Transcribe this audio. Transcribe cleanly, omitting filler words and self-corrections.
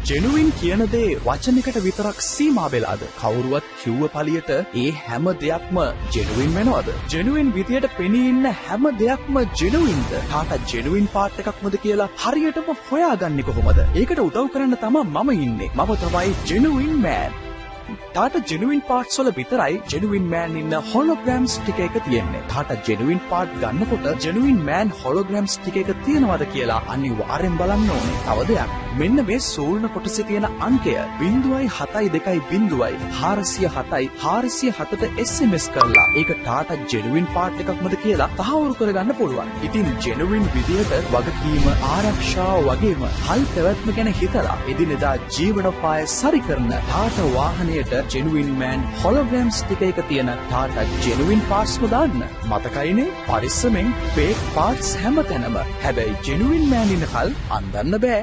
Genuine කියන දේ වචනයකට විතරක් සීමා වෙලාද? කවුරුවත් කිව්ව පළියට ඒ හැම දෙයක්ම ජෙනුවින් වෙනවද? ජෙනුවින් විදියට පෙනී ඉන්න හැම දෙයක්ම ජෙනුවින්ද? තාට ජෙනුවින් පාර්ට් එකක්මද කියලා හරියටම හොයාගන්නේ කොහොමද? ඒකට උදව් කරන්න තමයි මම ඉන්නේ. මම තමයි ජෙනුවින් මෑන්. තාට ජෙනුවින් පාර්ට්ස් වල විතරයි ජෙනුවින් මෑන් ඉන්න හොලෝග්‍රෑම්ස් ටික එක තියෙන්නේ. තාට ජෙනුවින් පාර්ට් ගන්නකොට ජෙනුවින් මෑන් හොලෝග්‍රෑම්ස් ටික එක තියෙනවද කියලා අනිවාර්යෙන් බලන්න ඕනේ. තව දෙයක්, මෙන්න මේ සූල්න කොටසේ තියෙන අංකය 0.72 407යි 407ට SMS කරලා ඒක තාට ජෙනුවින් පාර්ට් එකක්මද කියලා තහවුරු කරගන්න පුළුවන්. ඉතින් ජෙනුවින් විදියට වගකීම, ආරක්ෂාව වගේම හල් පැවැත්ම ගැන හිතලා එදිනෙදා ජීවනෝපාය සරි කරන තාට වාහනයට ජෙනුවින් මෑන් හොලෝග්‍රෑම්ස් ටික එක තියෙන තාට ජෙනුවින් පාර්ට්ස්ම දාන්න. මතකයිනේ පරිස්සමෙන් ෆේක් පාර්ට්ස් හැමතැනම. හැබැයි ජෙනුවින් මෑන් ඉන්නකල් අන්දන්න බෑ.